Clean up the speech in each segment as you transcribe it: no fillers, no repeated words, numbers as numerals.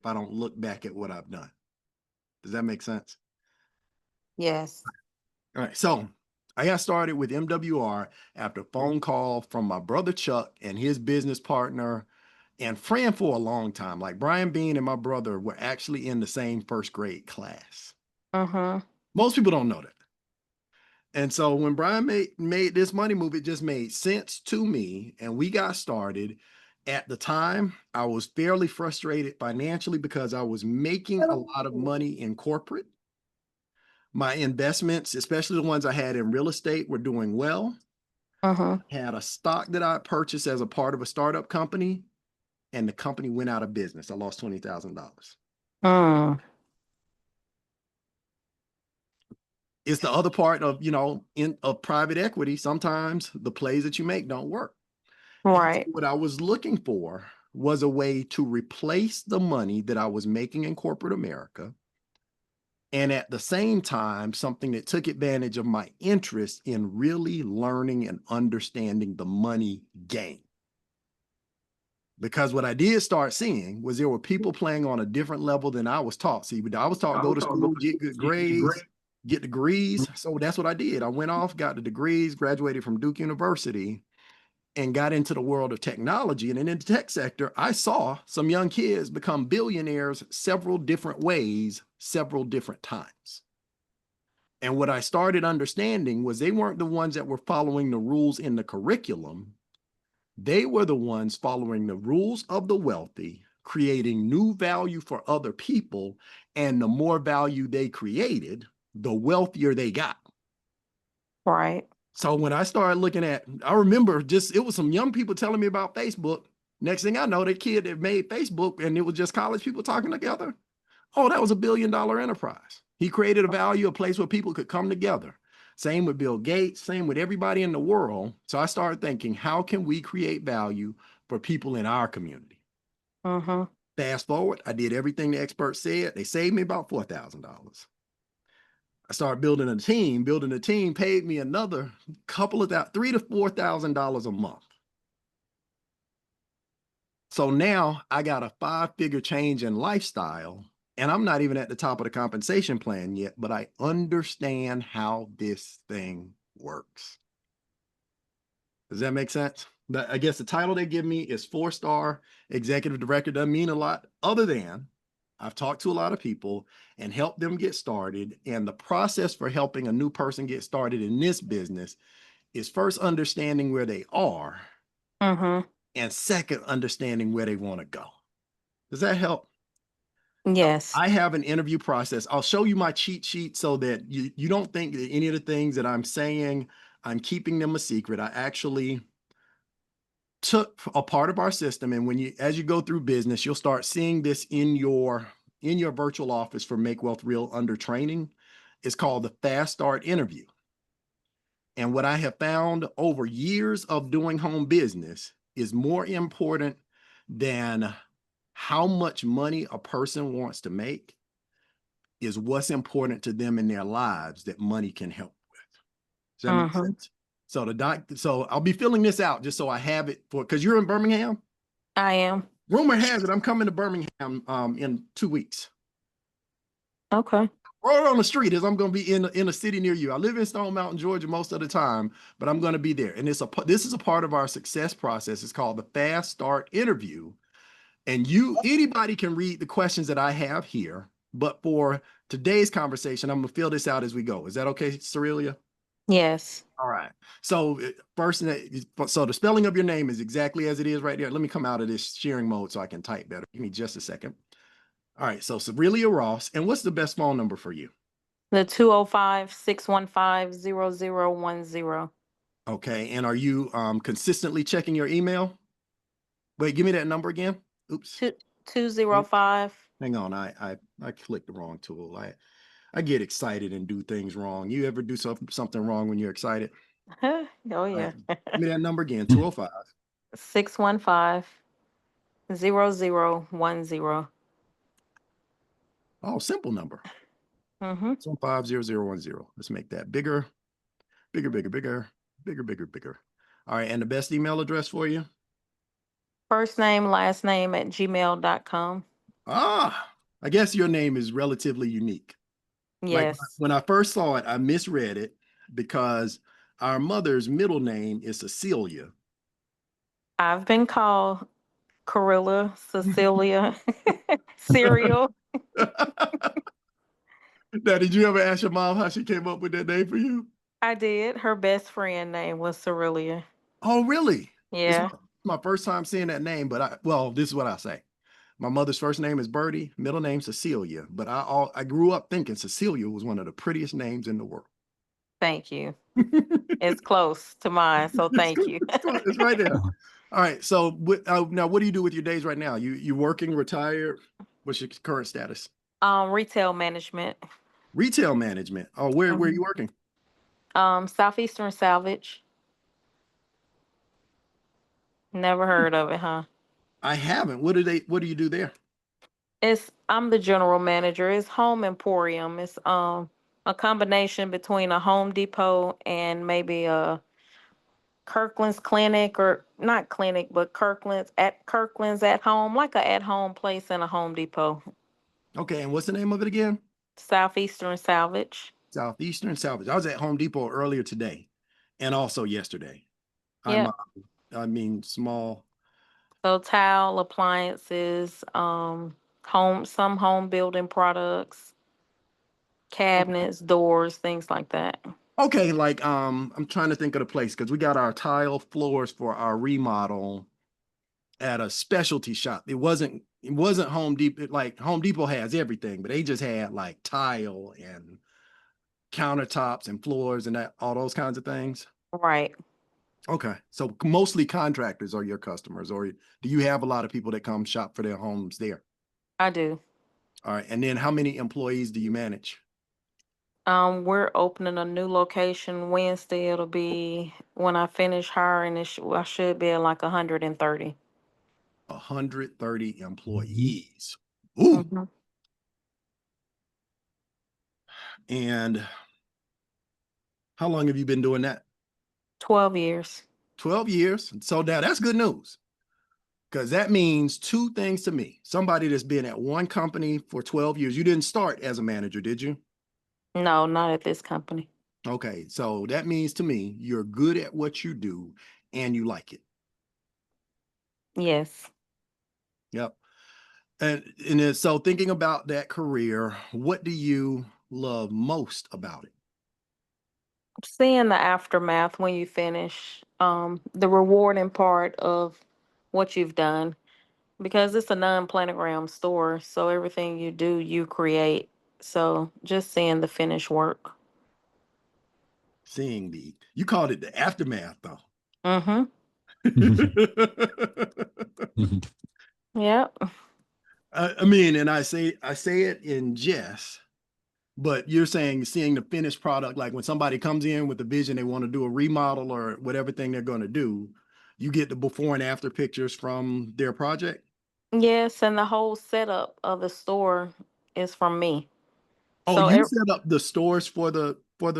if I don't look back at what I've done. Does that make sense? Yes. All right. So I got started with MWR after a phone call from my brother Chuck and his business partner and friend for a long time. Like Brian Bean and my brother were actually in the same first grade class. Most people don't know that. And so when Brian made this money move, it just made sense to me. And we got started. At the time, I was fairly frustrated financially because I was making a lot of money in corporate. My investments, especially the ones I had in real estate, were doing well. I had a stock that I purchased as a part of a startup company, and the company went out of business. I lost $20,000. It's the other part of, of private equity. Sometimes the plays that you make don't work. Right. So what I was looking for was a way to replace the money that I was making in corporate America. And at the same time, something that took advantage of my interest in really learning and understanding the money game. Because what I did start seeing was there were people playing on a different level than I was taught. See, I was taught, go to school, get good grades, get degrees. So that's what I did. I went off, got the degrees, graduated from Duke University, and got into the world of technology. And in the tech sector, I saw some young kids become billionaires several different ways, several different times. And what I started understanding was they weren't the ones that were following the rules in the curriculum. They were the ones following the rules of the wealthy, creating new value for other people. And the more value they created, the wealthier they got. Right. So when I started looking at, I remember it was some young people telling me about Facebook. Next thing I know, that kid that made Facebook, and it was just college people talking together. Oh, that was $1 billion enterprise. He created a value, a place where people could come together. Same with Bill Gates, same with everybody in the world. So I started thinking, how can we create value for people in our community? Fast forward, I did everything the experts said. They saved me about $4,000. I started building a team. Building a team paid me another couple of $3,000 to $4,000 a month. So now I got a 5-figure change in lifestyle, and I'm not even at the top of the compensation plan yet, but I understand how this thing works. Does that make sense? But I guess the title they give me is 4-star executive director. Doesn't mean a lot other than I've talked to a lot of people and helped them get started. And the process for helping a new person get started in this business is first understanding where they are, and second, understanding where they want to go. Does that help? Yes. I have an interview process. I'll show you my cheat sheet so that you don't think that any of the things that I'm saying, I'm keeping them a secret. I actually took a part of our system, and as you go through business, you'll start seeing this in your virtual office for Make Wealth Real under training. It's called the Fast Start Interview. And what I have found over years of doing home business is more important than how much money a person wants to make is what's important to them in their lives that money can help with. Does that make sense? So I'll be filling this out just so I have it because you're in Birmingham. I am. Rumor has it I'm coming to Birmingham in 2 weeks. Okay. Right on the street, as I'm going to be in a city near you. I live in Stone Mountain, Georgia most of the time, but I'm going to be there. And this is a part of our success process. It's called the Fast Start Interview. And anybody can read the questions that I have here, but for today's conversation, I'm going to fill this out as we go. Is that okay, Cerelia? Yes. All right. So so the spelling of your name is exactly as it is right there. Let me come out of this sharing mode so I can type better. Give me just a second. All right. So Cerelia Ross. And what's the best phone number for you? The 205-615-0010. Okay. And are you consistently checking your email? Wait, give me that number again. Oops. 205. Hang on. I clicked the wrong tool. I get excited and do things wrong. You ever do something wrong when you're excited? Oh, yeah. Give me that number again, 205. 615-0010. Oh, simple number. 615-0010. Let's make that bigger, bigger, bigger, bigger, bigger, bigger, bigger. All right. And the best email address for you? First name, last name @gmail.com. Ah, I guess your name is relatively unique. Like Yes. when I first saw it, I misread it because our mother's middle name is Cecilia. I've been called Corilla, Cecilia, Cereal. Now, did you ever ask your mom how she came up with that name for you? I did. Her best friend name was Cerelia. Oh, really? It's Yeah. my first time seeing that name, but well, this is what I say. My mother's first name is Birdie, middle name Cecilia, but I grew up thinking Cecilia was one of the prettiest names in the world. Thank you. It's close to mine, so It's thank good. you. It's good. It's right there. All right. So now, what do you do with your days right now? You working, retired? What's your current status? Retail management. Retail management. Oh, where are you Mhm. working? Southeastern Salvage. Never heard of it, huh? I haven't. What do you do there? I'm the general manager. It's Home Emporium. It's a combination between a Home Depot and maybe a Kirkland's clinic, or not clinic, but Kirkland's at home, like a at home place in a Home Depot. Okay, and what's the name of it again? Southeastern Salvage. Southeastern Salvage. I was at Home Depot earlier today, and also yesterday. I'm, Yep. I mean, small. So tile, appliances, some home building products, cabinets, doors, things like that. Okay, like I'm trying to think of the place because we got our tile floors for our remodel at a specialty shop. It wasn't Home Depot. Like Home Depot has everything, but they just had like tile and countertops and floors and that all those kinds of things. Right. Okay, so mostly contractors are your customers, or do you have a lot of people that come shop for their homes there? I do. All right, and then how many employees do you manage? We're opening a new location Wednesday. It'll be when I finish hiring. I should be at like 130. 130 employees. Ooh, Mm-hmm. and how long have you been doing that? 12 years. 12 years. So now that's good news because that means two things to me. Somebody that's been at one company for 12 years. You didn't start as a manager, did you? No, not at this company. Okay, so that means to me you're good at what you do and you like it. Yes. Yep. And then, so thinking about that career, what do you love most about it? Seeing the aftermath when you finish, the rewarding part of what you've done, because it's a non-planogram store, so everything you do, you create. So just seeing the finished work. Seeing you called it the aftermath though. Mm-hmm. Yep. I mean, and I say it in jest, but you're saying seeing the finished product, like when somebody comes in with a vision, they want to do a remodel or whatever thing they're going to do, you get the before and after pictures from their project. Yes, and the whole setup of the store is from me. Oh, So you set up the stores for the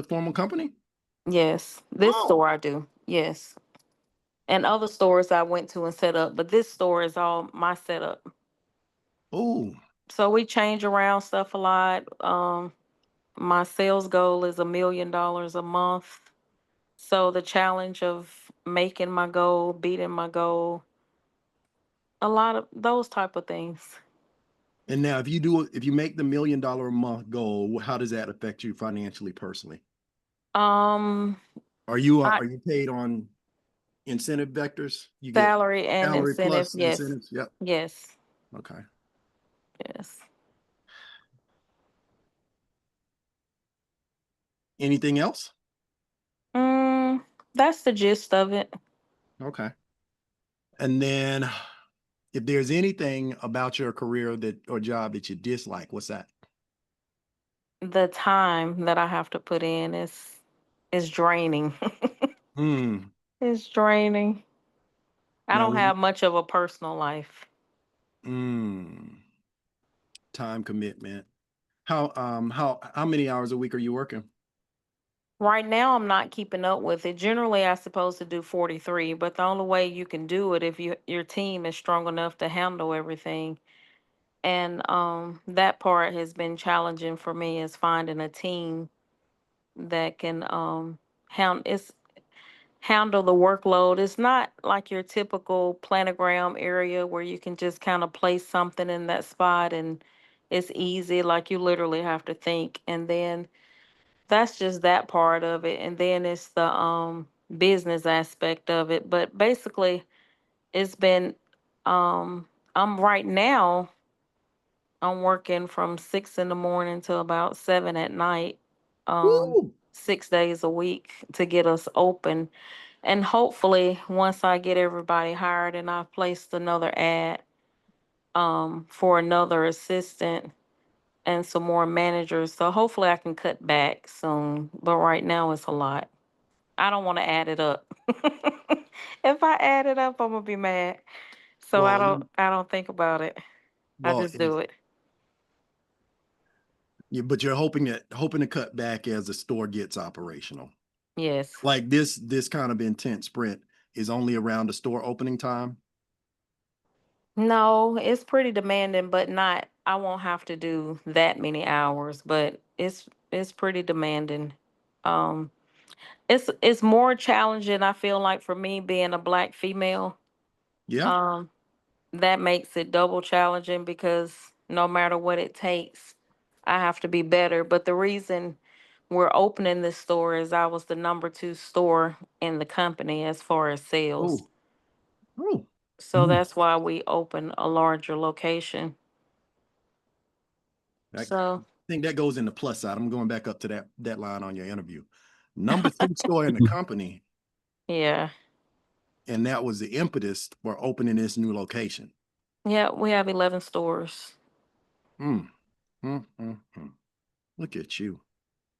formal company? yes, this Oh, store I do. Yes. And other stores I went to and set up, but this store is all my setup. oh, So we change around stuff a lot. My sales goal is $1 million a month. So the challenge of making my goal, beating my goal, a lot of those type of things. and now if you make the $1 million a month goal, how does that affect you financially, personally? Um, I Are you paid on incentive vectors? You get salary and salary incentive, plus yes. incentives? Yep. Yes. Okay. Yes. Anything else? Mm, that's the gist of it. Okay. And then if there's anything about your career that or job that you dislike, what's that? The time that I have to put in is draining. Hmm. It's draining. I Now, don't have much of a personal life. mm, time commitment. How many hours a week are you working? Right now, I'm not keeping up with it. Generally, I'm supposed to do 43, but the only way you can do it if your team is strong enough to handle everything. And that part has been challenging for me, is finding a team that can it's handle the workload. It's not like your typical planogram area where you can just kind of place something in that spot and it's easy. Like you literally have to think. And then that's just that part of it. And then it's the business aspect of it. But basically it's been I'm right now I'm working from 6 in the morning till about 7 at night, um, Woo! 6 days a week to get us open. And hopefully, once I get everybody hired and I've placed another ad for another assistant and some more managers. So hopefully I can cut back soon. But right now it's a lot. I don't want to add it up. If I add it up, I'm gonna be mad. So I Well, don't I don't think about it. I well, just do it. but you're hoping to cut back as the store gets operational. Yes. Like this kind of intense sprint is only around the store opening time. No, it's pretty demanding, but not, I won't have to do that many hours, but it's pretty demanding. Um it's more challenging, I feel like, for me being a black female. Yeah. Um that makes it double challenging because no matter what it takes, I have to be better. But the reason we're opening this store is I was the number 2 store in the company as far as sales. Oh, oh. So that's why we open a larger location. I So think that goes in the plus side. I'm going back up to that line on your interview. Number 2 store in the company, yeah. and that was the impetus for opening this new location. Yeah, we have 11 stores. Mm, mm. Look at you.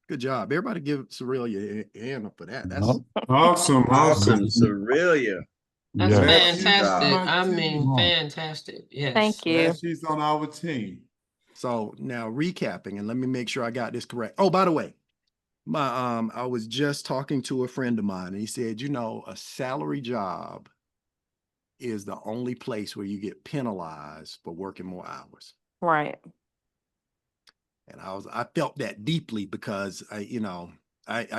Good job. Everybody give Surreal your hand up for that. That's Awesome, Awesome, awesome. Aurelia. That's Glad Yes. she's fantastic. on our I mean, team. fantastic. Yes. Thank you. Glad she's on our team. so now recapping, and let me make sure I got this correct. Oh, by the way, I was just talking to a friend of mine, and he said, a salary job is the only place where you get penalized for working more hours. Right. And I felt that deeply because I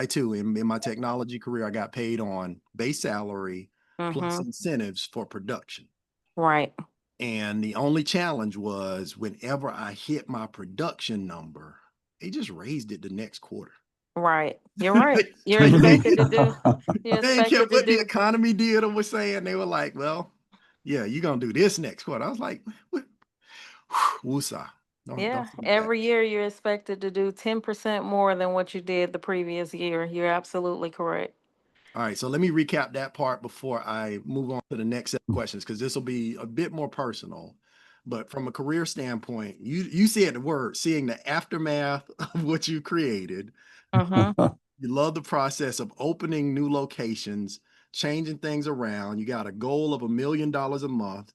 too, in my technology career, I got paid on base salary plus Mm-hmm. incentives for production. Right. And the only challenge was whenever I hit my production number, they just raised it the next quarter. Right. You're right. You're They expected to do. You're didn't care expected to what the do. economy did or was saying. They were like, well, yeah, you're gonna do this next quarter. I was like, what? Woosah. Don't Yeah. sleep that. Every year you're expected to do 10% more than what you did the previous year. You're absolutely correct. All right, so let me recap that part before I move on to the next set of questions, because this will be a bit more personal. But from a career standpoint, you said the word, seeing the aftermath of what you created. Mm-hmm. You love the process of opening new locations, changing things around. You got a goal of $1 million a month,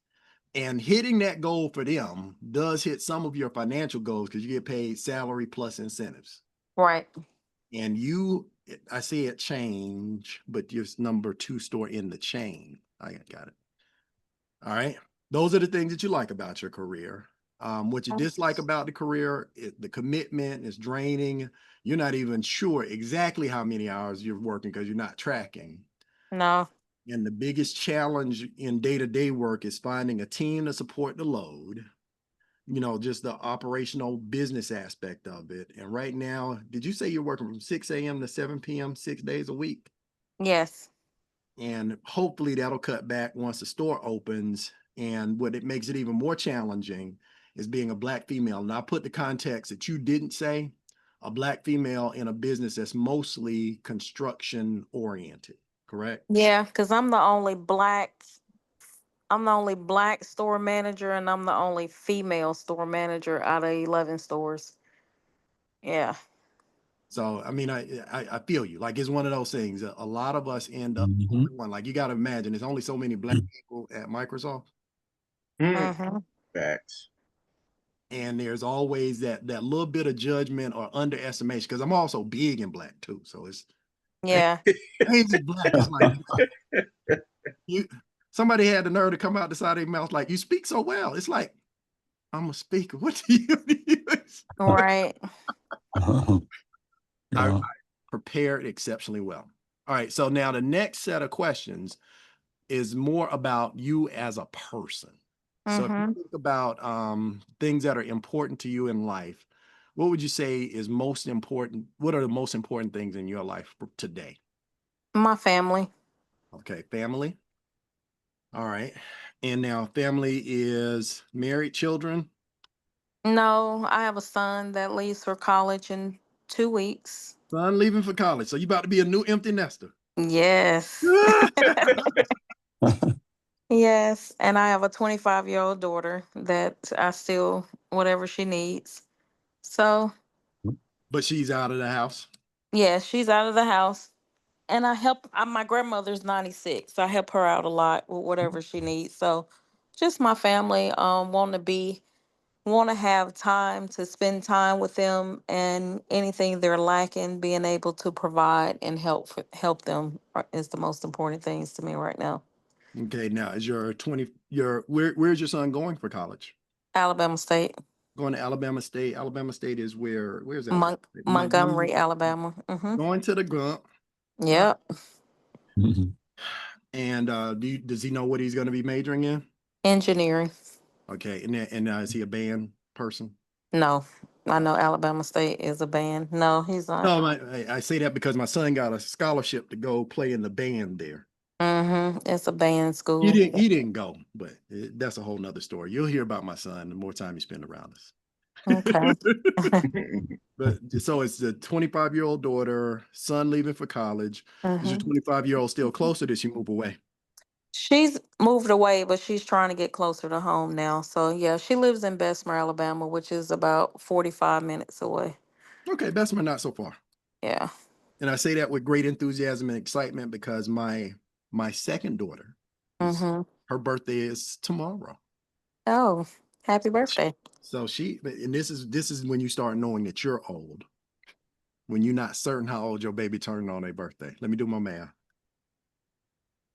and hitting that goal for them does hit some of your financial goals because you get paid salary plus incentives. Right. And I see it change, but you're number 2 store in the chain. I got it. All right. Those are the things that you like about your career. What you dislike about the career, the commitment is draining. You're not even sure exactly how many hours you're working because you're not tracking. No. And the biggest challenge in day-to-day work is finding a team to support the load, just the operational business aspect of it. And right now, did you say you're working from 6 a.m. to 7 p.m., 6 days a week? Yes. And hopefully that'll cut back once the store opens. And what it makes it even more challenging is being a Black female. And I put the context that you didn't say, a Black female in a business that's mostly construction oriented, correct? Yeah, because I'm the only black store manager and I'm the only female store manager out of 11 stores. Yeah. So, I mean, I feel you. Like, it's one of those things. A lot of us end up Mhm. one. Like, you got to imagine, there's only so many Black people at Microsoft, Mm-hmm. Facts. and there's always that little bit of judgment or underestimation. Because I'm also big in Black too, so it's Yeah. ain't just Black. It's like you. Somebody had the nerve to come out the side of their mouth like, "You speak so well." It's like, I'm a speaker. What do you use? Right. I Yeah. prepared exceptionally well. All right. So now the next set of questions is more about you as a person. So if you Mm-hmm. think about things that are important to you in life, what would you say is most important? What are the most important things in your life today? My family. Okay, family. All right. And now family is married, children. No, I have a son that leaves for college in 2 weeks. Son leaving for college. So you about to be a new empty nester. Yes. Yes. And I have a 25-year-old daughter that I still, whatever she needs. So, But she's out of the house. yeah, she's out of the house. And my grandmother's 96. So I help her out a lot with whatever she needs. So just my family, want to have time to spend time with them, and anything they're lacking, being able to provide and help them is the most important things to me right now. Okay, now is where's your son going for college? Alabama State, Going to Alabama State. Alabama State is where's Alabama State? Montgomery, Alabama. Going to the Gump. Yep. And does he know what he's going to be majoring in? Engineering. Okay, and is he a band person? No, I know Alabama State is a band. No, he's not. No, I say that because my son got a scholarship to go play in the band there. It's a band school. He didn't go, but that's a whole nother story. You'll hear about my son the more time you spend around us. Okay. But so it's the 25-year-old daughter, son leaving for college. Is your 25-year-old still closer? Did she move away? She's moved away, but she's trying to get closer to home now. So yeah, she lives in Bessemer, Alabama, which is about 45 minutes away. Okay, Bessemer not so far. Yeah. And I say that with great enthusiasm and excitement because my second daughter, her birthday is tomorrow. Oh, happy birthday. So and this is when you start knowing that you're old. When you're not certain how old your baby turned on their birthday. Let me do my math.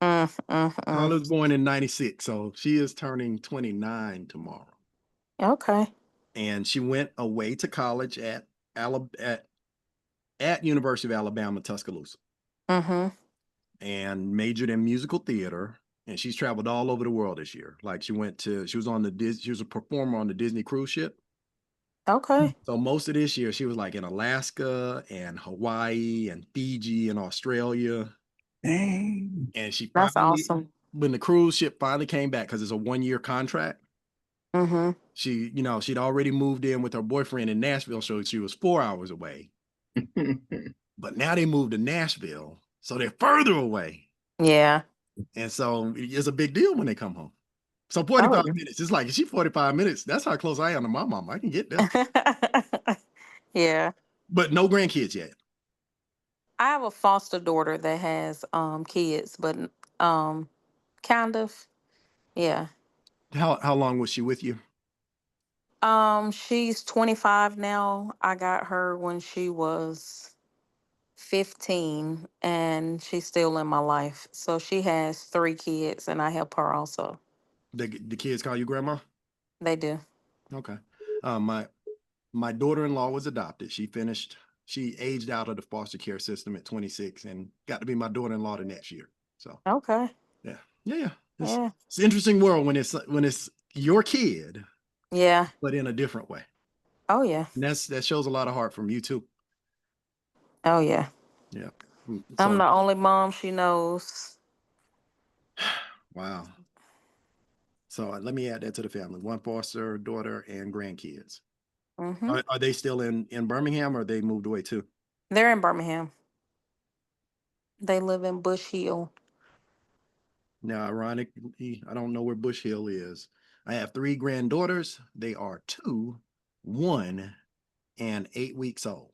Carla was born in 96, so she is turning 29 tomorrow. Okay. And she went away to college at University of Alabama, Tuscaloosa. And majored in musical theater. And she's traveled all over the world this year. Like she was a performer on the Disney cruise ship. Okay. So most of this year, she was like in Alaska and Hawaii and Fiji and Australia. Dang. And she That's finally, awesome. when the cruise ship finally came back, because it's a 1-year contract, she'd already moved in with her boyfriend in Nashville, so she was 4 hours away. But now they moved to Nashville, so they're further away. Yeah. And so it's a big deal when they come home. So 45 minutes, it's like, she's 45 minutes. That's how close I am to my mom. I can get there. Yeah. But no grandkids yet. I have a foster daughter that has kids, but kind of. Yeah. How long was she with you? She's 25 now. I got her when she was 15, and she's still in my life. So she has 3 kids, and I help her also. The kids call you grandma? They do. Okay. My daughter-in-law was adopted. She aged out of the foster care system at 26 and got to be my daughter-in-law the next year. So Okay. yeah. Yeah. It's an interesting world when it's your kid, Yeah. but in a different way. Oh yeah. And that shows a lot of heart from you too. Oh yeah. Yeah. I'm the only mom she knows. Wow. So let me add that to the family. 1 foster daughter and grandkids. Are they still in Birmingham, or they moved away too? They're in Birmingham. They live in Bush Hill. Now, ironically, I don't know where Bush Hill is. I have 3 granddaughters. They are 2, 1, and 8 weeks old.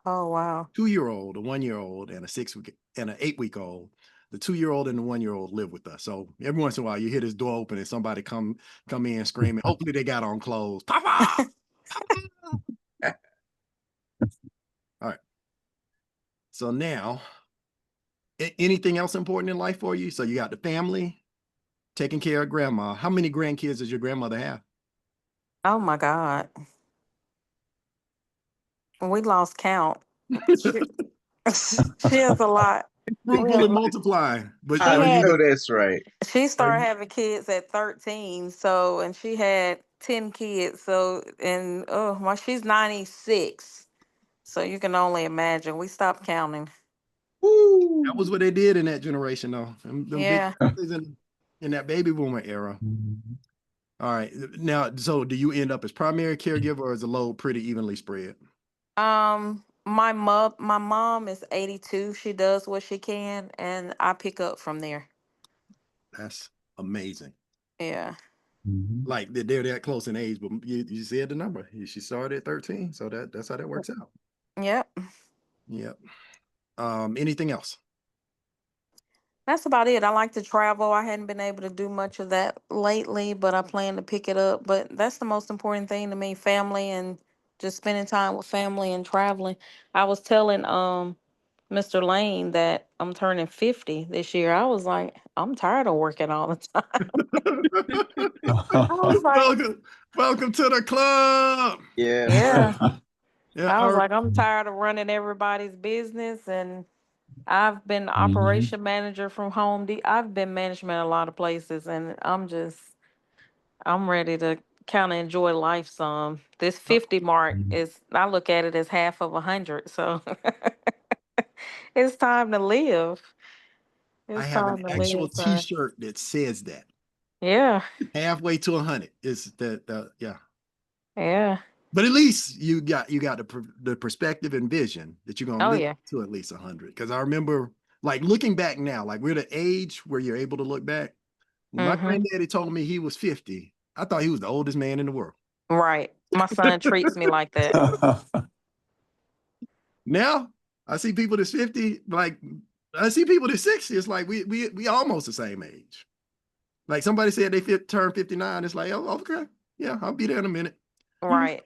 Oh wow. 2-year-old, a 1-year-old, and an 8-week-old. The 2-year-old and the 1-year-old live with us. So every once in a while, you hear this door open and somebody come in screaming. Hopefully, they got on clothes. Papa! Papa! All right. So now, anything else important in life for you? So you got the family, taking care of grandma. How many grandkids does your grandmother have? Oh my God. We lost count. She, she has a lot. We Fruitful have, and multiplying. But she I are had know you that's right. she are started you having kids at 13, so and she had 10 kids. So and oh my she's 96. So you can only imagine. We stopped counting. that Woo. was what they did in that generation though. Them big Yeah. families in that baby boomer era. All right. Now, so do you end up as primary caregiver or is the load pretty evenly spread? My mom is 82. She does what she can and I pick up from there. That's amazing. Yeah. Like they're that close in age, but you said the number. She started at 13, so that's how that works out. Yep. Yep. Anything else? That's about it. I like to travel. I hadn't been able to do much of that lately, but I plan to pick it up. But that's the most important thing to me, family and just spending time with family and traveling. I was telling Mr. Lane that I'm turning 50 this year. I was like, I'm tired of working all the time. I was like, Welcome, welcome to the club. Yes, yeah. sir. Yeah, I all was right. like, I'm tired of running everybody's business and I've been Mhm. operation manager from Home Depot. I've been management a lot of places and I'm ready to kind of enjoy life some. This 50 mark is I look at it as half of 100. So it's time to live. I It's have an time to actual live, son. T-shirt that says that. Yeah. Halfway to 100 is that yeah. Yeah. But at least you got the perspective and vision that you're gonna Oh live yeah. to at least 100. Because I remember like looking back now, like we're the age where you're able to look back. When my Mm-hmm. granddaddy told me he was 50, I thought he was the oldest man in the world. Right. My son treats me like that. Now I see people that's 50, like I see people that's 60. It's like we almost the same age. Like somebody said they turn 59. It's like, oh, okay, yeah, I'll be there in a minute. Right.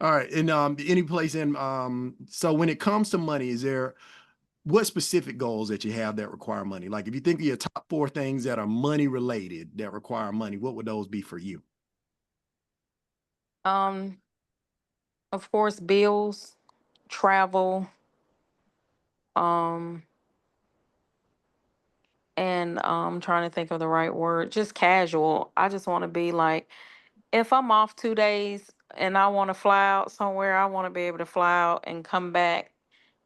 All right. And any place in so when it comes to money, is there what specific goals that you have that require money? Like if you think of your top 4 things that are money related that require money, what would those be for you? Um, of course, bills, travel, um, and trying to think of the right word, just casual. I just want to be like, if I'm off 2 days and I want to fly out somewhere, I want to be able to fly out and come back.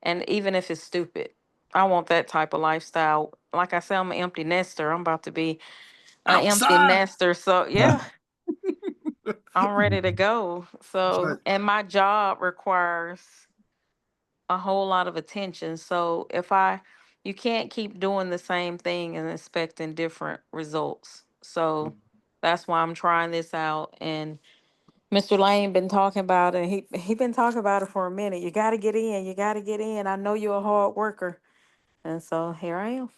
And even if it's stupid, I want that type of lifestyle. Like I said, I'm an empty nester. I'm about to be an empty Outside. nester. So yeah, I'm ready to go. So, But and my job requires a whole lot of attention. So you can't keep doing the same thing and expecting different results. So that's why I'm trying this out. And Mr. Lane been talking about it. He been talking about it for a minute. You got to get in. You got to get in. I know you're a hard worker, and so here I am.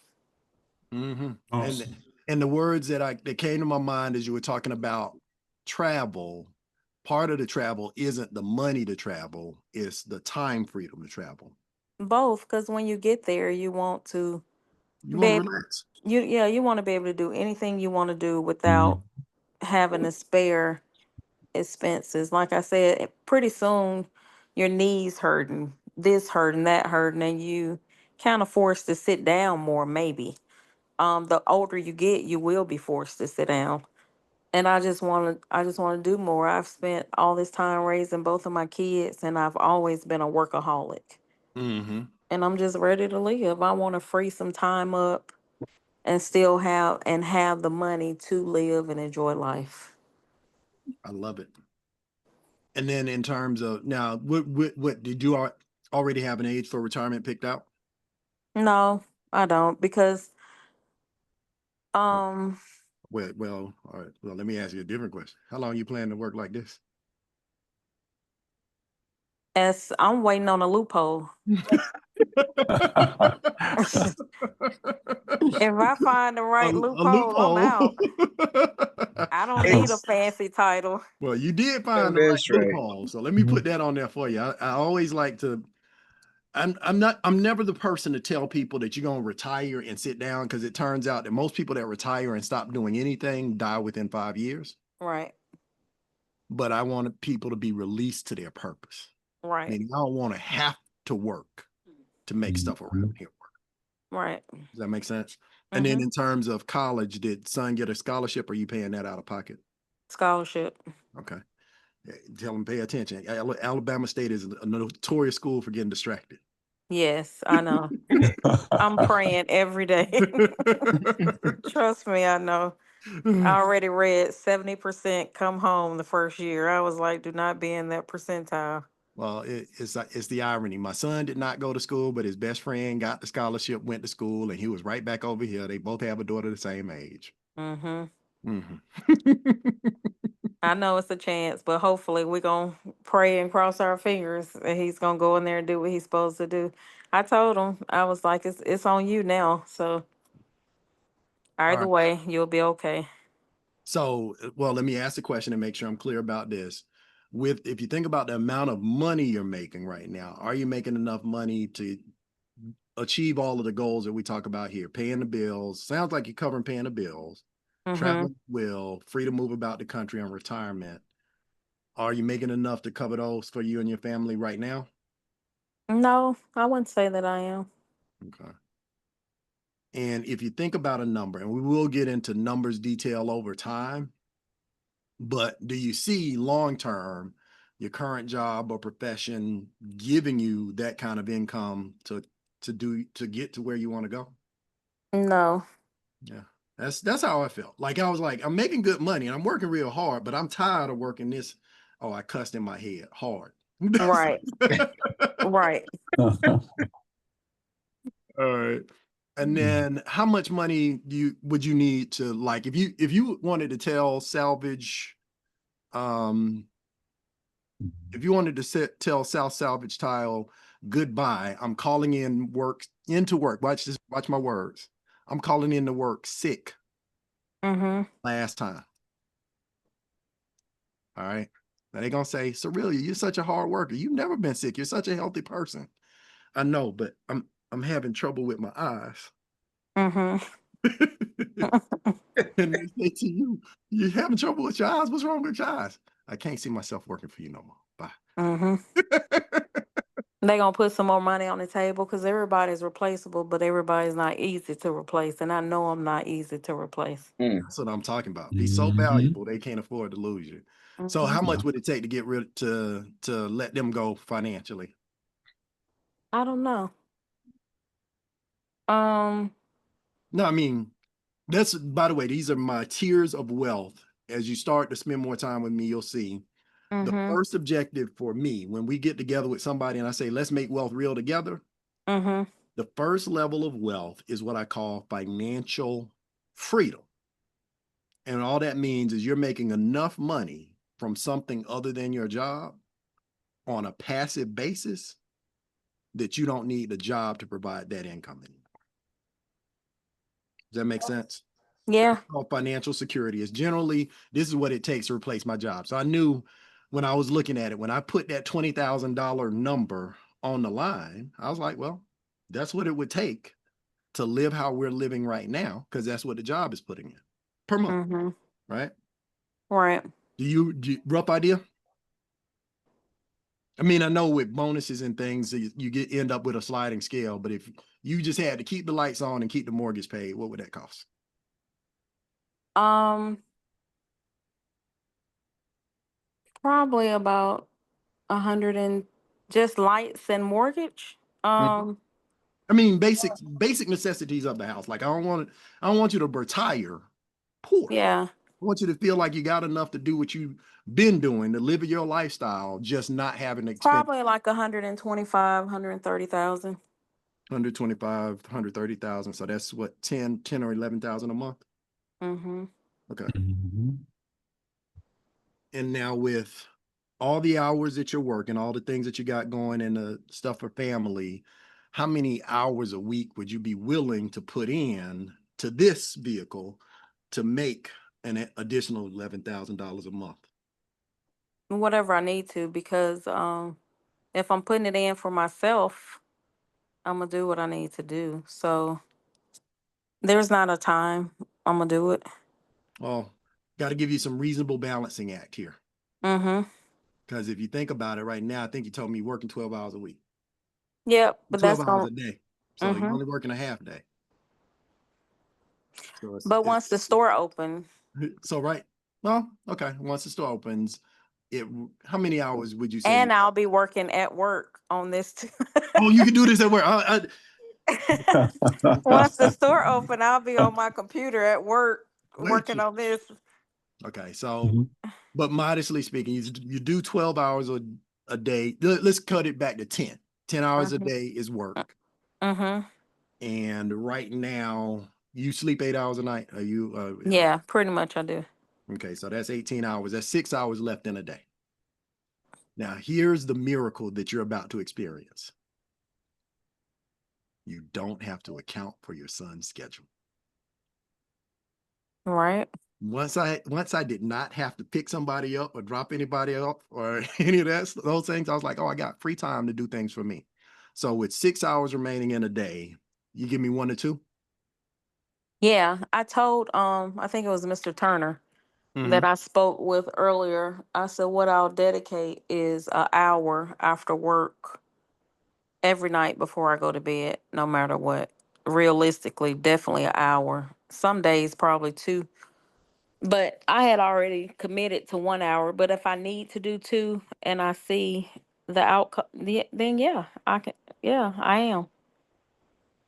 mhm. Awesome. And the words that came to my mind as you were talking about travel, part of the travel isn't the money to travel, it's the time freedom to travel. Both, because when you get there, you want to You want to be relax. you want to be able to do anything you want to do without Mhm. having to spare expenses. Like I said, pretty soon your knees hurting, this hurting, that hurting, and you kind of forced to sit down more, maybe. The older you get, you will be forced to sit down. And I just want to do more. I've spent all this time raising both of my kids and I've always been a workaholic. Mm-hmm. And I'm just ready to live. I want to free some time up and still have the money to live and enjoy life. I love it. And then in terms of now, what did you already have an age for retirement picked out? No, I don't because Oh, um well, all right. Well, let me ask you a different question. How long you plan to work like this? as I'm waiting on a loophole. If I find the right A loophole, I'm loophole. out. I don't need a It's, fancy title. Well, you did no, find the right that's right. loophole. So let me put that on there for you. I always like to I'm never the person to tell people that you're gonna retire and sit down because it turns out that most people that retire and stop doing anything die within 5 years. Right. but I wanted people to be released to their purpose. Right. Meaning I don't want to have to work to make stuff around here work. Right. Does that make sense? And then in terms of college, did son get a scholarship or are you paying that out of pocket? Scholarship. Okay. Tell them pay attention. Alabama State is a notorious school for getting distracted. Yes, I know. I'm praying every day. Trust me, I know. I already read 70% come home the first year. I was like, do not be in that percentile. Well, it's the irony. My son did not go to school, but his best friend got the scholarship, went to school, and he was right back over here. They both have a daughter the same age. I know it's a chance, but hopefully we're going to pray and cross our fingers that he's going to go in there and do what he's supposed to do. I told him, I was like, it's on you now. So either right. way, you'll be okay. So, well, let me ask the question and make sure I'm clear about this. If you think about the amount of money you're making right now, are you making enough money to achieve all of the goals that we talk about here? Paying the bills. Sounds like you're covering paying the bills. Traveling will, free to move about the country on retirement. Are you making enough to cover those for you and your family right now? No, I wouldn't say that I am. Okay. And if you think about a number, and we will get into numbers detail over time, but do you see long-term your current job or profession giving you that kind of income to get to where you want to go? No. Yeah. That's how I felt. Like I was like, I'm making good money and I'm working real hard, but I'm tired of working this. Oh, I cussed in my head hard. Right. Right. All right. And then how much money would you need to, like, if you wanted to tell salvage, if you wanted to tell South Salvage Tile goodbye, I'm calling into work. Watch this, watch my words. I'm calling in to work sick last time. All right. Now they're gonna say, Cerullia, you're such a hard worker. You've never been sick. You're such a healthy person. I know, but I'm having trouble with my eyes. And they say to you, you're having trouble with your eyes. What's wrong with your eyes? I can't see myself working for you no more. Bye. They gonna put some more money on the table because everybody's replaceable, but everybody's not easy to replace. And I know I'm not easy to replace. That's what I'm talking about. Be so valuable, they can't afford to lose you. So how much would it take to get rid to let them go financially? I don't know. No, I mean, that's, by the way, these are my tiers of wealth. As you start to spend more time with me, you'll see the first objective for me when we get together with somebody and I say, let's make wealth real together. The first level of wealth is what I call financial freedom. And all that means is you're making enough money from something other than your job on a passive basis that you don't need a job to provide that income anymore. Does that make sense? Yeah. Financial security is generally, this is what it takes to replace my job. So I knew when I was looking at it, when I put that $20,000 number on the line, I was like, well, that's what it would take to live how we're living right now, because that's what the job is putting in per month, right? Right. Do you rough idea? I mean, I know with bonuses and things, you end up with a sliding scale, but if you just had to keep the lights on and keep the mortgage paid, what would that cost? Probably about 100 and just lights and mortgage. I mean, basic necessities of the house. Like I don't want you to retire poor. Yeah. I want you to feel like you got enough to do what you've been doing, to live your lifestyle, just not having to spend Probably like 125, 130,000. 125, 130,000. So that's what, 10 or 11,000 a month. Okay. And now with all the hours that you're working, all the things that you got going and the stuff for family, how many hours a week would you be willing to put in to this vehicle to make an additional $11,000 a month? Whatever I need to, because if I'm putting it in for myself, I'm gonna do what I need to do. So there's not a time. I'm gonna do it. Well, got to give you some reasonable balancing act here. Mm-hmm. Because if you think about it right now, I think you told me you're working 12 hours a week, Yep, but 12 that's hours going. a day. So you're Mm-hmm. only working a half day. So But once the store open, so right. Well, okay. Once the store opens, how many hours would you say? and I'll be working at work on this too. Oh, you can do this at work. Once the store open, I'll be on my computer at work working Wait. on this. Okay, so, Mhm. but modestly speaking, you do 12 hours a day. Let's cut it back to 10. 10 hours a Mhm. day is work. Mm-hmm. And right now, you sleep 8 hours a night. Are you? Yeah, pretty much I do. Okay, so that's 18 hours. That's 6 hours left in a day. Now, here's the miracle that you're about to experience. You don't have to account for your son's schedule. Right. Once I did not have to pick somebody up or drop anybody up or any of those things, I was like, oh, I got free time to do things for me. So with 6 hours remaining in a day, you give me 1 or 2? Yeah, I told I think it was Mr. Turner that Mhm. I spoke with earlier. I said what I'll dedicate is an hour after work every night before I go to bed, no matter what. Realistically, definitely an hour. Some days probably 2. But I had already committed to 1 hour. But if I need to do 2 and I see the outcome, then yeah, I can. Yeah, I am.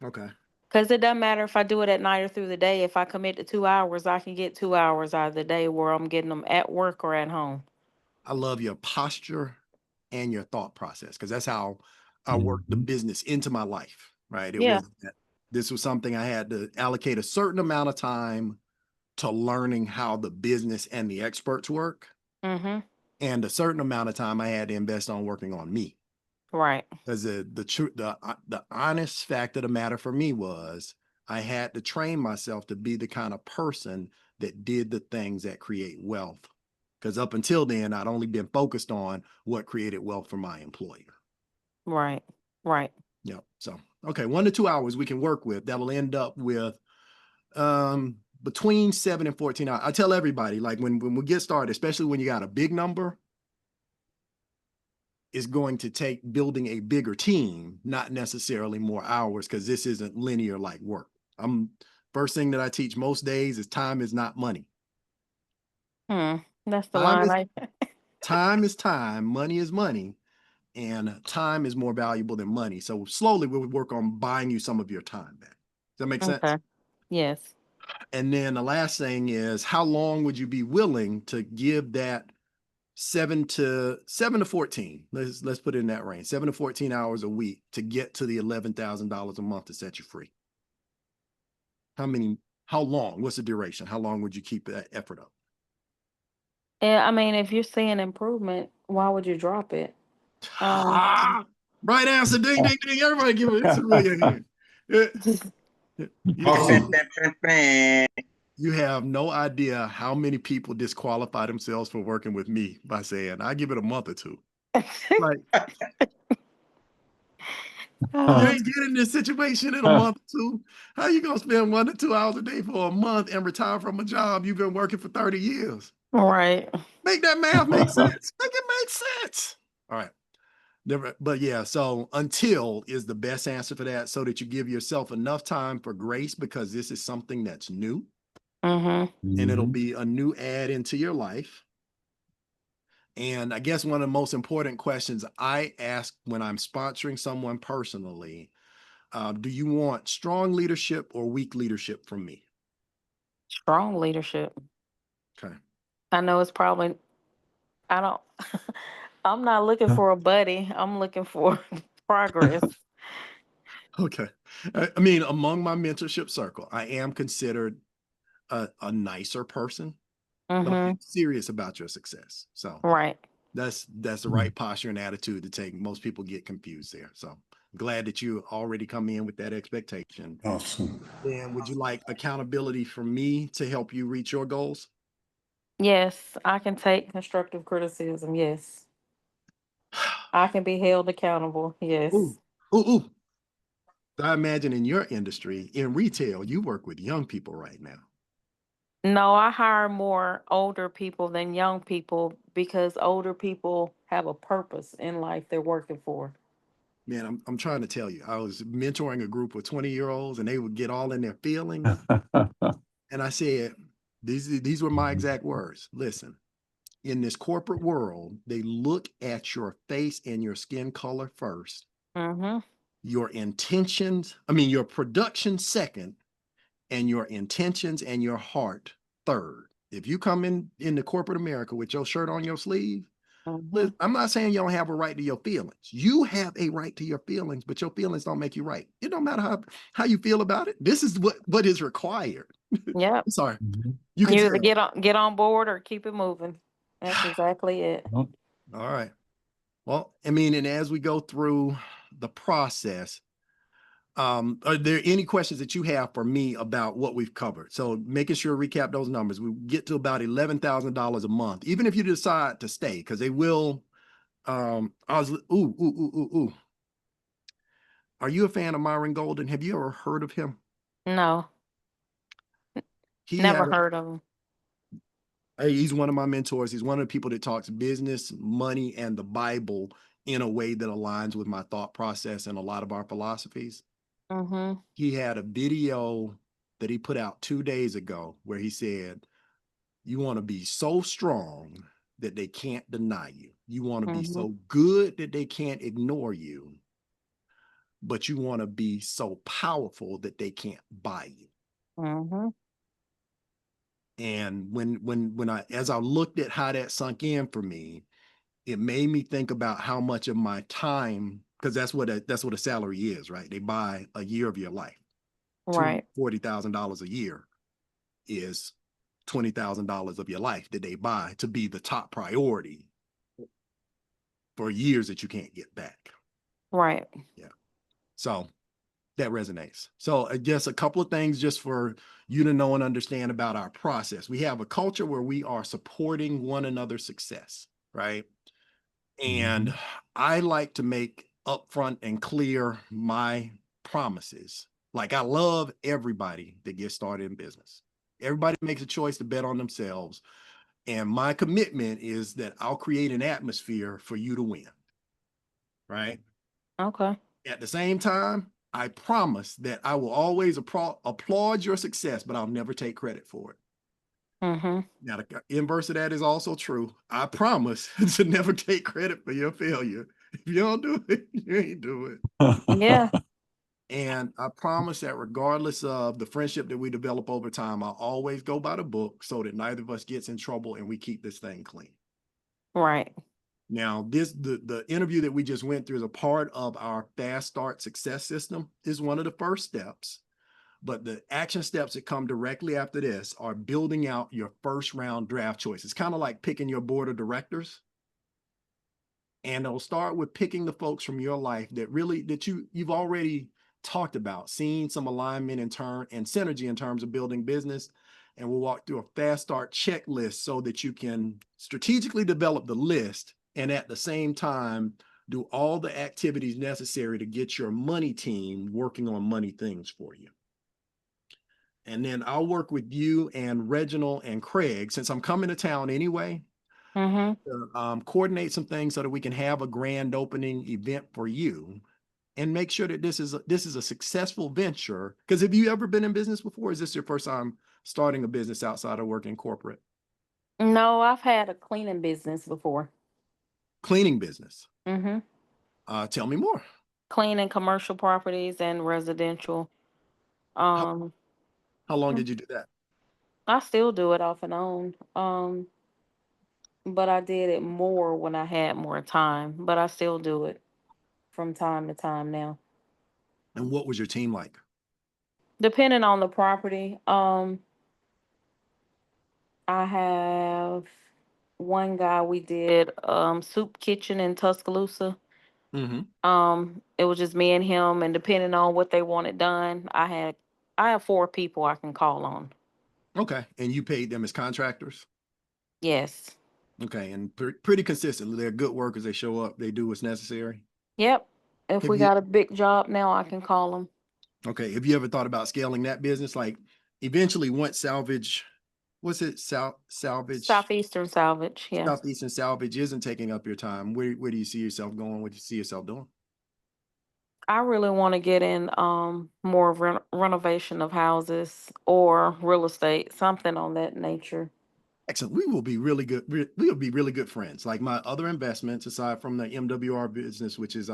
Okay. Because it doesn't matter if I do it at night or through the day. If I commit to 2 hours, I can get 2 hours out of the day where I'm getting them at work or at home. I love your posture and your thought process because that's how I worked the Mhm. business into my life, right? It Yeah. was that this was something I had to allocate a certain amount of time to learning how the business and the experts work, Mm-hmm. and a certain amount of time I had to invest on working on me. Right. Because the honest fact of the matter for me was I had to train myself to be the kind of person that did the things that create wealth. Because up until then, I'd only been focused on what created wealth for my employer. Right. Right. Yep. So okay, 1 to 2 hours we can work with. That'll end up with between 7 and 14 hours. I tell everybody, like when we get started, especially when you got a big number, is going to take building a bigger team, not necessarily more hours, because this isn't linear like work. First thing that I teach most days is time is not money. Hmm. That's the Time line is I. time is time, money is money, and time is more valuable than money. So slowly we'll work on buying you some of your time back. Does that make sense? Okay. Yes. And then the last thing is how long would you be willing to give that 7 to 14? Let's put it in that range. 7 to 14 hours a week to get to the $11,000 a month to set you free. How long? What's the duration? How long would you keep that effort up? Yeah, I mean, if you're seeing improvement, why would you drop it? Um, Ah, right answer. Ding, ding, ding. Everybody give it. It's a million here. You, Awesome. you have no idea how many people disqualify themselves for working with me by saying, I give it a month or 2. Like, you ain't getting in this situation in a month or 2. How you gonna spend 1 to 2 hours a day for a month and retire from a job you've been working for 30 years? right. Make that math make sense. Make it make sense. All right. But yeah, so until is the best answer for that, so that you give yourself enough time for grace, because this is something that's new Mm-hmm. and it'll Mhm. be a new add into your life. And I guess one of the most important questions I ask when I'm sponsoring someone personally, do you want strong leadership or weak leadership from me? Strong leadership. Okay. I know it's probably. I don't. I'm not looking for a buddy. I'm looking for progress. Okay. I mean, among my mentorship circle, I am considered a nicer person, but I'm Mm-hmm. serious about your success. So Right. that's the right posture and attitude to take. Most people get confused there. So glad that you already come in with that expectation. Awesome. Then would you like accountability from me to help you reach your goals? Yes, I can take constructive criticism. Yes. I can be held accountable. Ooh, Yes. ooh, ooh. I imagine in your industry, in retail, you work with young people right now. No, I hire more older people than young people because older people have a purpose in life they're working for. Man, I'm trying to tell you, I was mentoring a group of 20-year-olds and they would get all in their feelings. And I said, these were my exact words. Listen, in this corporate world, they look at your face and your skin color first, Mm-hmm. your intentions, your production second, and your intentions and your heart third. If you come into corporate America with your shirt on your sleeve, Mm-hmm. I'm not saying you don't have a right to your feelings. You have a right to your feelings, but your feelings don't make you right. It don't matter how you feel about it. This is what is required. Yep. I'm sorry. Mhm. You can You either tell. get on board or keep it moving. That's exactly it. Well, All right. Well, and as we go through the process, are there any questions that you have for me about what we've covered? So making sure to recap those numbers, we get to about $11,000 a month, even if you decide to stay, because they will. Ooh. Are you a fan of Myron Golden? Have you ever heard of him? No, He never had heard of them. he's one of my mentors. He's one of the people that talks business, money, and the Bible in a way that aligns with my thought process and a lot of our philosophies. Mm-hmm. He had a video that he put out 2 days ago where he said, you want to be so strong that they can't deny you. You want to be Mm-hmm. so good that they can't ignore you, but you want to be so powerful that they can't buy you. Mm-hmm. And when as I looked at how that sunk in for me, it made me think about how much of my time, because that's what a salary is, right? They buy a year of your life. Right. $40,000 a year is $20,000 of your life that they buy to be the top priority for years that you can't get back. Right. Yeah. So that resonates. So I guess a couple of things just for you to know and understand about our process. We have a culture where we are supporting one another's success, right? And I like to make upfront and clear my promises. Like I love everybody that gets started in business. Everybody makes a choice to bet on themselves. And my commitment is that I'll create an atmosphere for you to win, right? Okay. At the same time, I promise that I will always applaud your success, but I'll never take credit for it. Mm-hmm. Now, the inverse of that is also true. I promise to never take credit for your failure. If you don't do it, you ain't do it. Yeah. And I promise that regardless of the friendship that we develop over time, I'll always go by the book so that neither of us gets in trouble and we keep this thing clean. Right. Now, the interview that we just went through is a part of our Fast Start success system, is one of the first steps. But the action steps that come directly after this are building out your first round draft choice. It's kind of like picking your board of directors. And it'll start with picking the folks from your life that you've already talked about, seeing some alignment and synergy in terms of building business. And we'll walk through a Fast Start checklist so that you can strategically develop the list and at the same time do all the activities necessary to get your money team working on money things for you. And then I'll work with you and Reginald and Craig, since I'm coming to town anyway, Mm-hmm. to coordinate some things so that we can have a grand opening event for you and make sure that this is a successful venture. Because have you ever been in business before? Is this your first time starting a business outside of working corporate? No, I've had a cleaning business before. Cleaning business. Mm-hmm. Tell me more. Cleaning commercial properties and residential. How, Um, how long mm, did you do that? I still do it off and on. But I did it more when I had more time. But I still do it from time to time now. And what was your team like? Depending on the property. I have one guy we did soup kitchen in Tuscaloosa. Mm-hmm. It was just me and him, and depending on what they wanted done, I have 4 people I can call on. Okay. And you paid them as contractors? Yes. Okay. And pretty consistently, they're good workers. They show up, they do what's necessary. Yep. If Have we you got a big job now, I can call them. Okay. Have you ever thought about scaling that business? Like eventually once salvage what's it? Salvage. Southeastern Salvage, yeah. Southeastern Salvage isn't taking up your time. Where do you see yourself going? What do you see yourself doing? I really want to get in more of renovation of houses or real estate, something on that nature. Excellent. We will be really good. We'll be really good friends. Like my other investments, aside from the MWR business, which is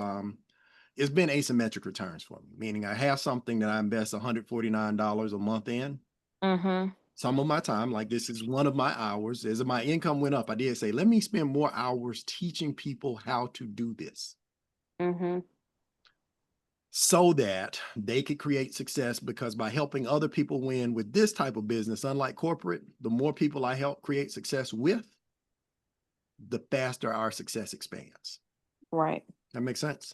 it's been asymmetric returns for me. Meaning I have something that I invest $149 a month in. Mm-hmm. Some of my time, like this is one of my hours. As my income went up, I did say, let me spend more hours teaching people how to do this, Mm-hmm. so that they could create success. Because by helping other people win with this type of business, unlike corporate, the more people I help create success with, the faster our success expands. Right. That makes sense.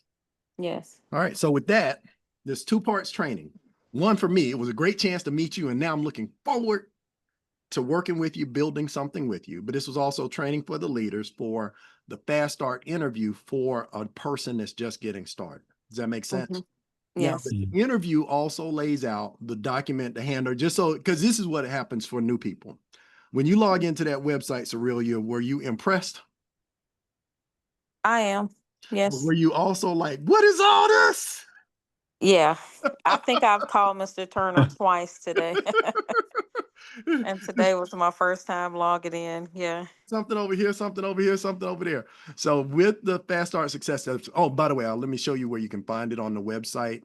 Yes. All right. So with that, there's 2 parts training. One, for me, it was a great chance to meet you. And now I'm looking forward to working with you, building something with you. But this was also training for the leaders for the Fast Start interview for a person that's just getting started. Does that make sense? Mm-hmm. Now, Yes. the interview also lays out the document, the handler, just so, because this is what happens for new people. When you log into that website, Aurelia, were you impressed? I am. But Yes. were you also like, what is all this? Yeah. I think I've called Mr. Turner twice today. And today was my first time logging in. Yeah. Something over here, something over here, something over there. So with the Fast Start Success Steps, oh, by the way, let me show you where you can find it on the website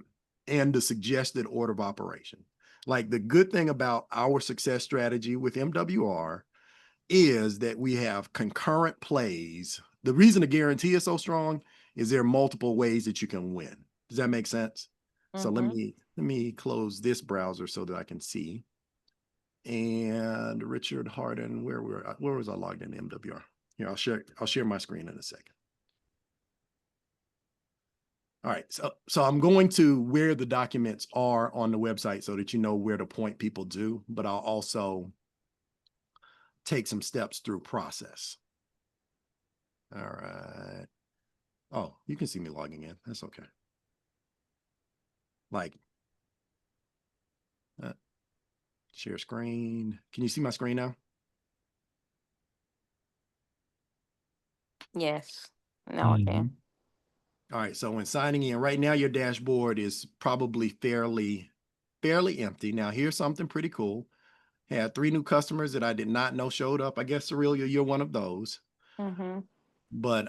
and the suggested order of operation. Like the good thing about our success strategy with MWR is that we have concurrent plays. The reason the guarantee is so strong is there are multiple ways that you can win. Does that make sense? So let me close this browser so that I can see. And Richard Harden, where was I logged in MWR? Here, I'll share my screen in a second. All right, so I'm going to where the documents are on the website so that you know where to point people to, but I'll also take some steps through process. All right. Oh, you can see me logging in. That's okay. Like, share screen. Can you see my screen now? Yes. Now I can. All right, so when signing in right now, your dashboard is probably fairly empty. Now, here's something pretty cool. Had 3 new customers that I did not know showed up. I guess, Aurelia, you're one of those. Mm-hmm. But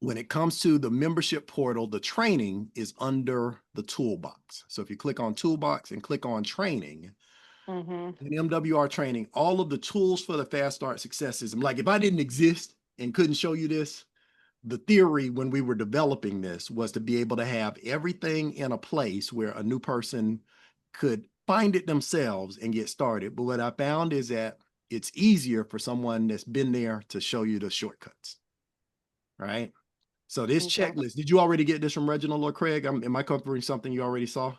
when it comes to the membership portal, the training is under the toolbox. So if you click on toolbox and click on training, Mm-hmm. in MWR training, all of the tools for the Fast Start Success System, like if I didn't exist and couldn't show you this, the theory when we were developing this was to be able to have everything in a place where a new person could find it themselves and get started. But what I found is that it's easier for someone that's been there to show you the shortcuts, right? So this Okay. checklist, did you already get this from Reginald or Craig? Am I covering something you already saw?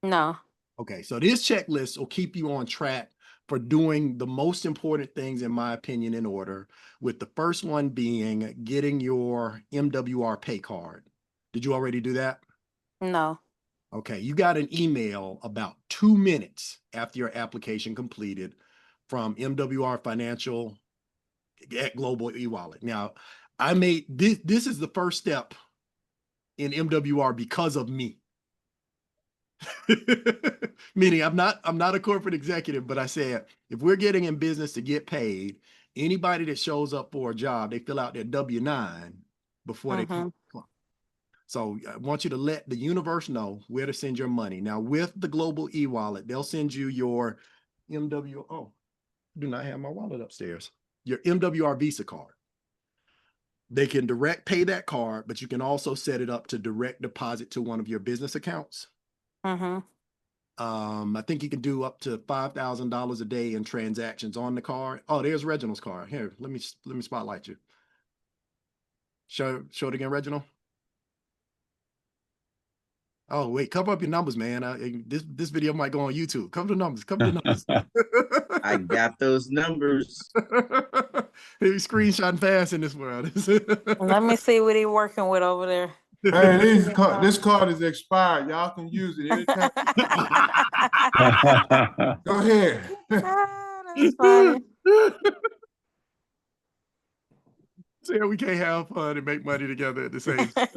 No. Okay, so this checklist will keep you on track for doing the most important things, in my opinion, in order, with the first one being getting your MWR pay card. Did you already do that? No. Okay, you got an email about 2 minutes after your application completed from MWR Financial at Global eWallet. Now, I made this is the first step in MWR because of me. Meaning I'm not a corporate executive, but I said, if we're getting in business to get paid, anybody that shows up for a job, they fill out their W-9 before they come. So I want you to let the universe know where to send your money. Now with the Global eWallet, they'll send you your I do not have my wallet upstairs. Your MWR Visa card. They can direct pay that card, but you can also set it up to direct deposit to one of your business accounts. Mm-hmm. I think you can do up to $5,000 a day in transactions on the card. Oh, there's Reginald's card. Here, let me spotlight you. Show it again, Reginald. Oh, wait, cover up your numbers, man. This video might go on YouTube. Cover the numbers. Cover the numbers. I got those numbers. He's screenshotting fast in this world. Let me see what he's working with over there. Hey, this card is expired. Y'all can use it anytime. Go ahead. Ah, that's funny. See, we can't have fun and make money together at the same time.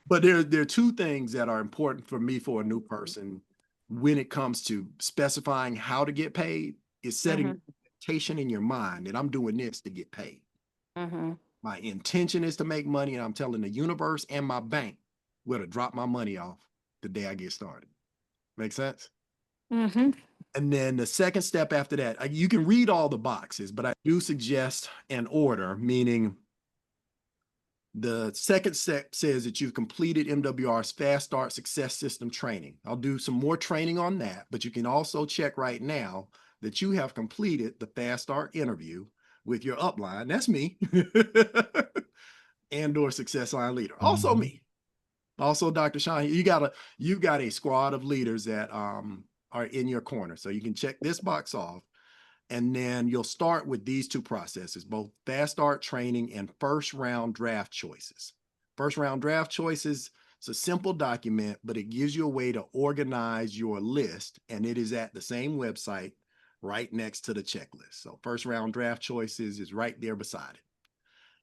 But there are two things that are important for me for a new person when it comes to specifying how to get paid is setting Mhm. expectation in your mind that I'm doing this to get paid. Mhm. My intention is to make money, and I'm telling the universe and my bank where to drop my money off the day I get started. Make sense? Mhm. And then the second step after that, you can read all the boxes, but I do suggest an order, meaning the second step says that you've completed MWR's Fast Start Success System training. I'll do some more training on that, but you can also check right now that you have completed the Fast Start interview with your upline. That's me. And/or Success Line leader. Also me. Also Dr. Sean, you've got a squad of leaders that are in your corner. So you can check this box off. And then you'll start with these two processes, both Fast Start training and first round draft choices. First round draft choices, it's a simple document, but it gives you a way to organize your list. And it is at the same website right next to the checklist. So first round draft choices is right there beside it.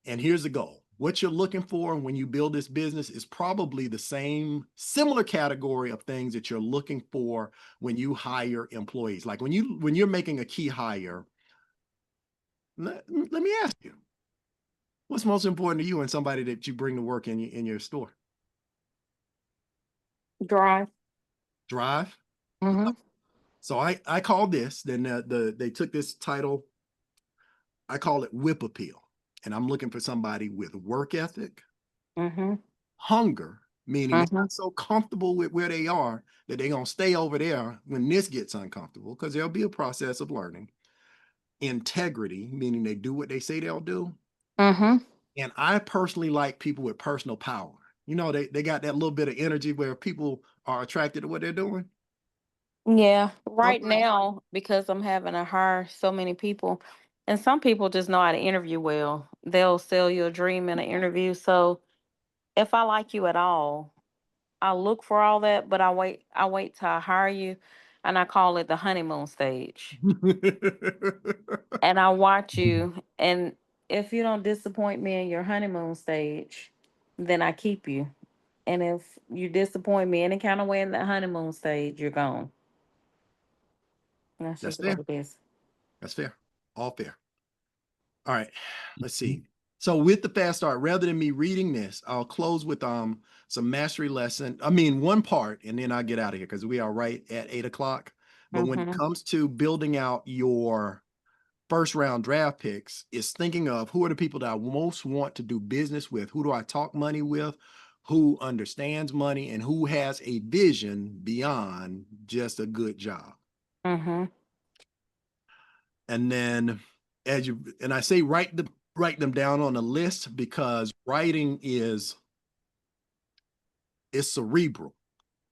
And here's the goal. What you're looking for when you build this business is probably the same similar category of things that you're looking for when you hire employees. Like when you're making a key hire, let me ask you, what's most important to you and somebody that you bring to work in your store? Drive. Drive. Mhm. So I call this, then they took this title, I call it whip appeal. And I'm looking for somebody with work ethic, Mhm. hunger, meaning they're Mhm. not so comfortable with where they are that they're going to stay over there when this gets uncomfortable, because there'll be a process of learning. Integrity, meaning they do what they say they'll do. Mhm. And I personally like people with personal power. You know, they got that little bit of energy where people are attracted to what they're doing. Yeah. Right Sometimes- now, because I'm having to hire so many people, and some people just know how to interview well. They'll sell you a dream in an interview. So if I like you at all, I look for all that, but I wait till I hire you, and I call it the honeymoon stage. And I watch you, and if you don't disappoint me in your honeymoon stage, then I keep you. And if you disappoint me any kind of way in the honeymoon stage, you're gone. And that's That's just what fair. it is. That's fair. All fair. All right, let's see. So with the fast start, rather than me reading this, I'll close with some mastery lesson. I mean, one part, and then I'll get out of here because we are right at 8 o'clock. But when it Mm-hmm. comes to building out your first round draft picks, is thinking of who are the people that I most want to do business with, who do I talk money with, who understands money, and who has a vision beyond just a good job. Mm-hmm. And then and I say write them down on a list because writing is cerebral.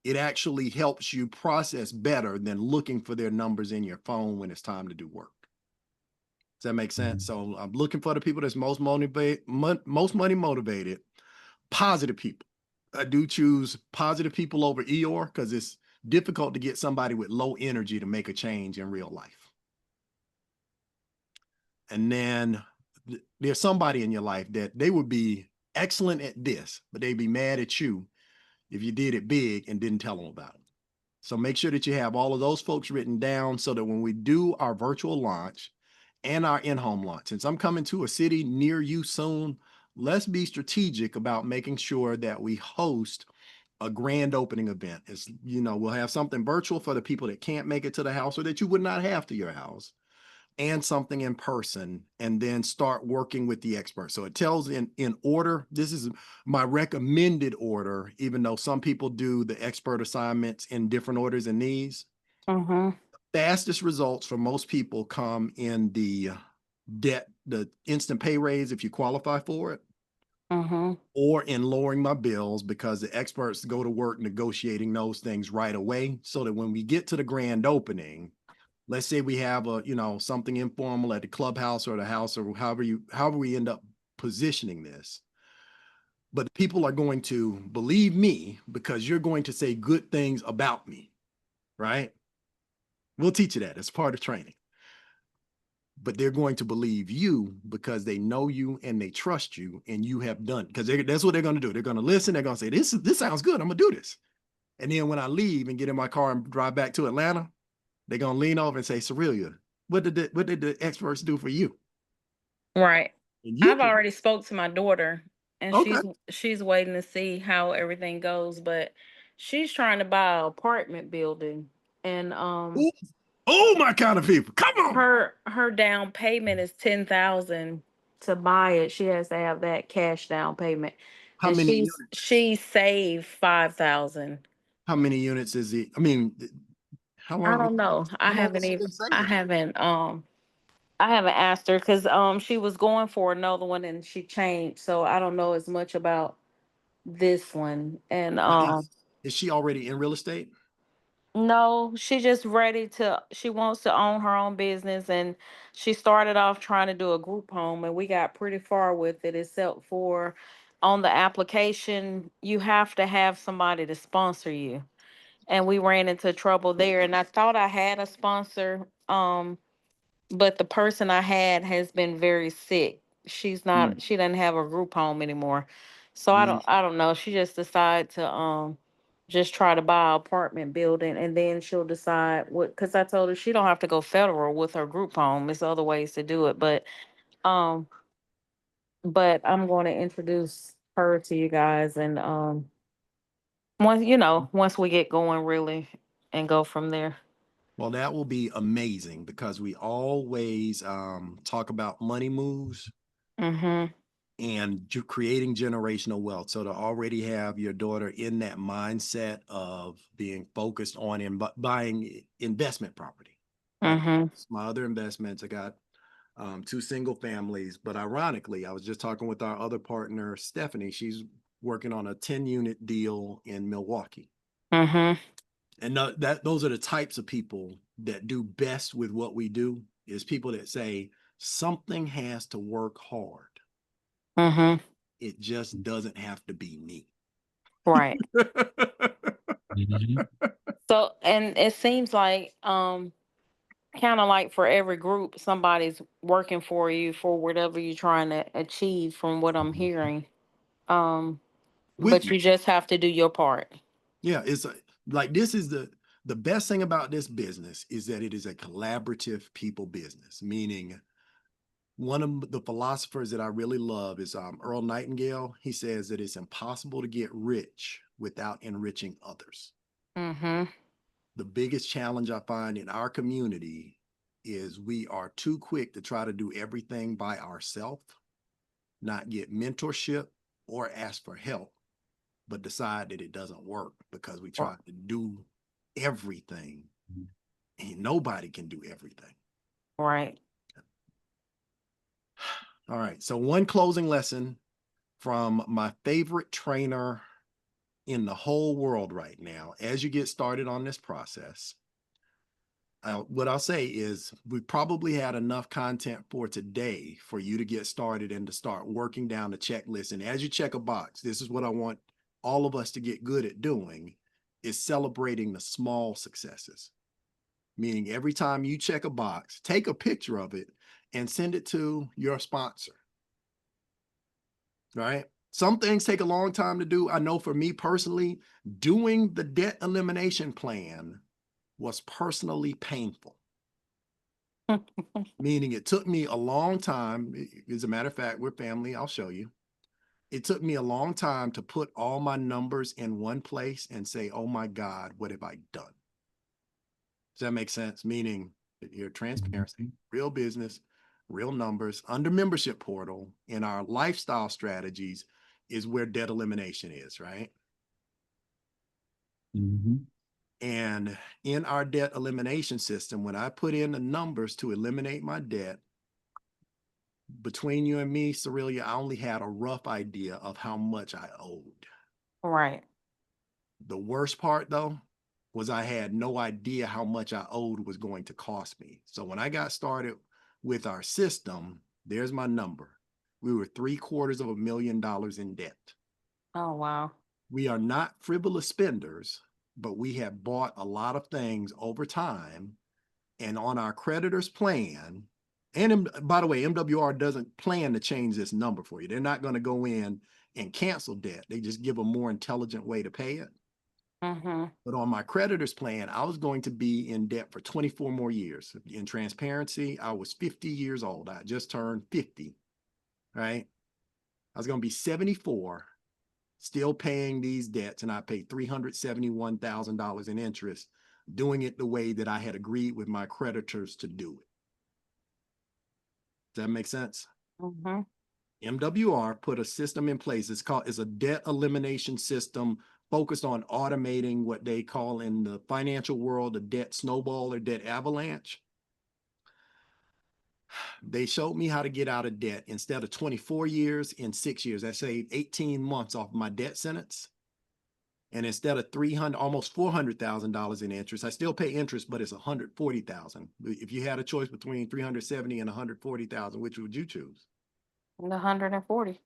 It actually helps you process better than looking for their numbers in your phone when it's time to do work. Does that make sense? So I'm looking for the people that's most money motivated, positive people. I do choose positive people over Eeyore because it's difficult to get somebody with low energy to make a change in real life. And then there's somebody in your life that they would be excellent at this, but they'd be mad at you if you did it big and didn't tell them about it. So make sure that you have all of those folks written down so that when we do our virtual launch and our in-home launch, since I'm coming to a city near you soon, let's be strategic about making sure that we host a grand opening event. It's, we'll have something virtual for the people that can't make it to the house or that you would not have to your house, and something in person, and then start working with the expert. So it tells in order. This is my recommended order, even though some people do the expert assignments in different orders than these. Mm-hmm. Fastest results for most people come in the instant pay raise if you qualify for it, Mm-hmm. or in lowering my bills because the experts go to work negotiating those things right away, so that when we get to the grand opening, let's say we have something informal at the clubhouse or the house or however we end up positioning this. but people are going to believe me because you're going to say good things about me, right? We'll teach you that as part of training. But they're going to believe you because they know you and they trust you and you have done, because that's what they're going to do. They're going to listen. They're going to say, this sounds good. I'm going to do this. And then when I leave and get in my car and drive back to Atlanta, they're going to lean over and say, Cerelia, what did the experts do for you? Right. And you I've already spoke to my daughter, and Okay. she's waiting to see how everything goes, but she's trying to buy an apartment building, and Oh, my kind of people. Come on. her down payment is 10,000 to buy it. She has to have that cash down payment. How And many units? she saved 5,000. How many units is it? I mean, how I long? don't know. How long has she been I haven't asked her because she was going for another one and she changed. So I don't know as much about this one. And Is she already in real estate? no, she wants to own her own business, and she started off trying to do a group home, and we got pretty far with it, except for on the application, you have to have somebody to sponsor you. And we ran into trouble there. And I thought I had a sponsor, but the person I had has been very sick. She doesn't have a group home anymore. So Mm. I don't know. She just decided to just try to buy an apartment building, and then she'll decide what, because I told her she don't have to go federal with her group home. There's other ways to do it. Um but I'm going to introduce her to you guys, and once we get going really and go from there. Well, that will be amazing because we always talk about money moves Mm-hmm. and creating generational wealth. So to already have your daughter in that mindset of being focused on buying investment property. Like Mm-hmm. my other investments, I got 2 single families, but ironically, I was just talking with our other partner, Stephanie. She's working on a 10-unit deal in Milwaukee. Mm-hmm. And those are the types of people that do best with what we do, is people that say something has to work hard. Mm-hmm. It just doesn't have to be me. Right. Mhm. So, and it seems like kind of like for every group, somebody's working for you for whatever you're trying to achieve, from what I'm hearing. Um, With but you. you just have to do your part. Yeah, like this is the best thing about this business is that it is a collaborative people business, meaning one of the philosophers that I really love is Earl Nightingale. He says that it's impossible to get rich without enriching others. Mm-hmm. The biggest challenge I find in our community is we are too quick to try to do everything by ourselves, not get mentorship or ask for help, but decide that it doesn't work because we try to do everything and nobody can do everything. Right. All right. So one closing lesson from my favorite trainer in the whole world right now, as you get started on this process, what I'll say is we probably had enough content for today for you to get started and to start working down the checklist. And as you check a box, this is what I want all of us to get good at doing, is celebrating the small successes. Meaning every time you check a box, take a picture of it and send it to your sponsor. Right? Some things take a long time to do. I know for me personally, doing the debt elimination plan was personally painful. Meaning it took me a long time. As a matter of fact, we're family. I'll show you. It took me a long time to put all my numbers in one place and say, oh my God, what have I done? Does that make sense? Meaning your transparency, real business, real numbers, under membership portal in our lifestyle strategies is where debt elimination is, right? Mhm. And in our debt elimination system, when I put in the numbers to eliminate my debt, between you and me, Cerelia, I only had a rough idea of how much I owed. Right. The worst part, though, was I had no idea how much I owed was going to cost me. So when I got started with our system, there's my number. We were $750,000 in debt. Oh, wow. We are not frivolous spenders, but we have bought a lot of things over time. And on our creditors plan, and by the way, MWR doesn't plan to change this number for you. They're not going to go in and cancel debt. They just give a more intelligent way to pay it. Mm-hmm. But on my creditors plan, I was going to be in debt for 24 more years. In transparency, I was 50 years old. I just turned 50, right? I was going to be 74, still paying these debts, and I paid $371,000 in interest, doing it the way that I had agreed with my creditors to do it. Does that make sense? Mm-hmm. MWR put a system in place. It's a debt elimination system focused on automating what they call in the financial world a debt snowball or debt avalanche. They showed me how to get out of debt instead of 24 years in 6 years. I saved 18 months off my debt sentence. And instead of almost $400,000 in interest, I still pay interest, but it's $140,000. If you had a choice between 370 and 140,000, which would you choose? 140.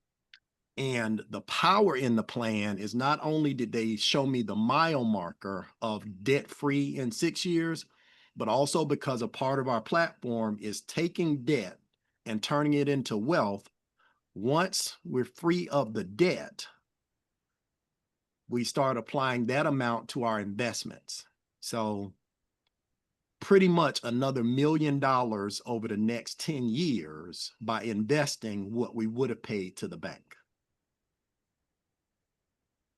And the power in the plan is not only did they show me the mile marker of debt free in 6 years, but also because a part of our platform is taking debt and turning it into wealth. Once we're free of the debt, we start applying that amount to our investments. So pretty much another $1 million over the next 10 years by investing what we would have paid to the bank.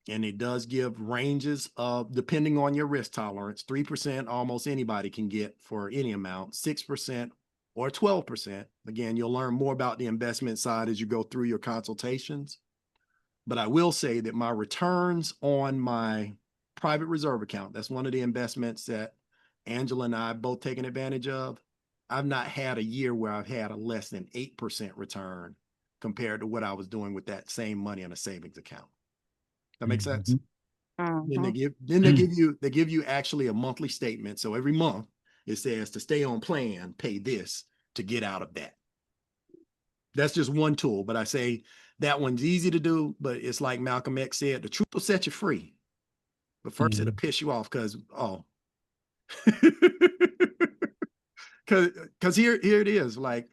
And it does give ranges of, depending on your risk tolerance, 3% almost anybody can get for any amount, 6% or 12%. Again, you'll learn more about the investment side as you go through your consultations. But I will say that my returns on my private reserve account, that's one of the investments that Angela and I have both taken advantage of. I've not had a year where I've had a less than 8% return compared to what I was doing with that same money in a savings account. That makes sense? Then they give you actually a monthly statement. So every month it says to stay on plan, pay this to get out of that. That's just one tool, but I say that one's easy to do, but it's like Malcolm X said, the truth will set you free. But first it'll piss you off because, because here it is. Like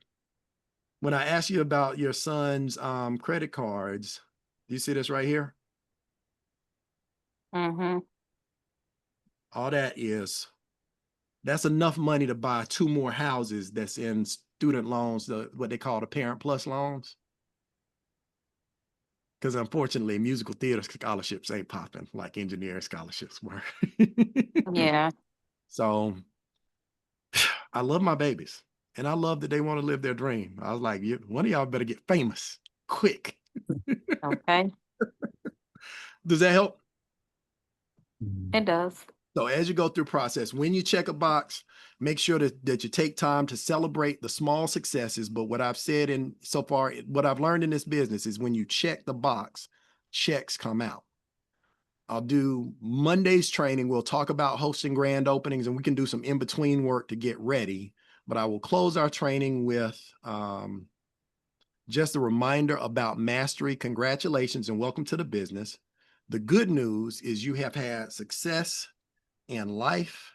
when I ask you about your son's credit cards, do you see this right here? Mm-hmm. All that's enough money to buy 2 more houses that's in student loans, what they call the Parent Plus loans. Because unfortunately, musical theater scholarships ain't popping like engineering scholarships were. Yeah. So I love my babies and I love that they want to live their dream. I was like, one of y'all better get famous quick. Okay. Does that help? It does. So as you go through process, when you check a box, make sure that you take time to celebrate the small successes. But what I've said so far, what I've learned in this business is when you check the box, checks come out. I'll do Monday's training. We'll talk about hosting grand openings and we can do some in-between work to get ready. But I will close our training with just a reminder about mastery. Congratulations and welcome to the business. The good news is you have had success in life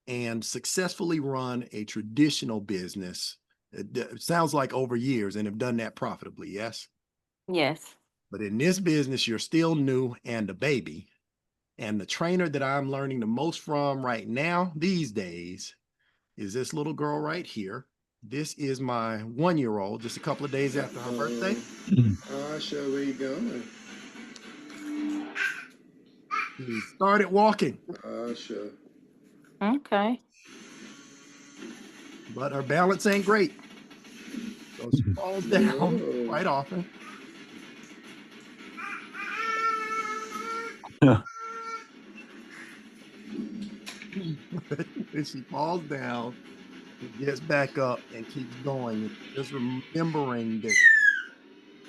and successfully run a traditional business. It sounds like over years and have done that profitably, yes? Yes. But in this business, you're still new and a baby. And the trainer that I'm learning the most from right now, these days, is this little girl right here. This is my 1-year-old, just a couple of days after her birthday. Asha, where you going? She started walking. Asha. Okay. But her balance ain't great. So she falls down quite often. And she falls down, gets back up and keeps going. Just remembering that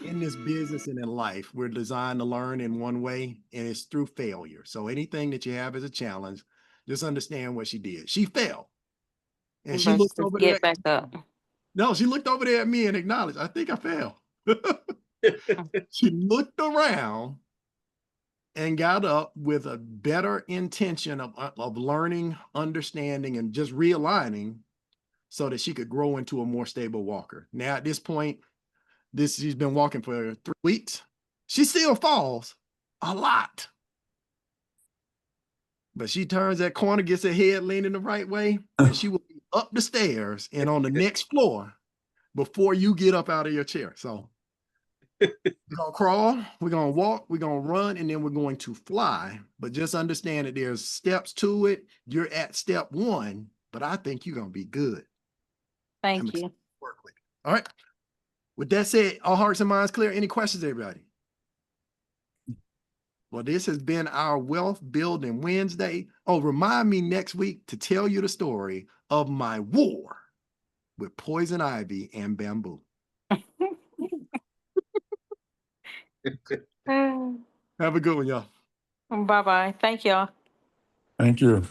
in this business and in life, we're designed to learn in one way, and it's through failure. So anything that you have as a challenge, just understand what she did. She fell. And she But looked just over there. get back up. No, she looked over there at me and acknowledged, I think I fell. She looked around and got up with a better intention of learning, understanding, and just realigning so that she could grow into a more stable walker. Now, at this point, she's been walking for 3 weeks. She still falls a lot. But she turns that corner, gets her head leaning the right way, and she will be up the stairs and on the next floor before you get up out of your chair. So we're gonna crawl, we're gonna walk, we're gonna run, and then we're going to fly. But just understand that there's steps to it. You're at step 1, but I think you're gonna be good. I'm Thank excited you. to work with. All right. With that said, all hearts and minds clear. Any questions, everybody? Well, this has been our Wealth Building Wednesday. Oh, remind me next week to tell you the story of my war with poison ivy and bamboo. Have a good one, y'all. Bye-bye. Thank y'all. Thank you.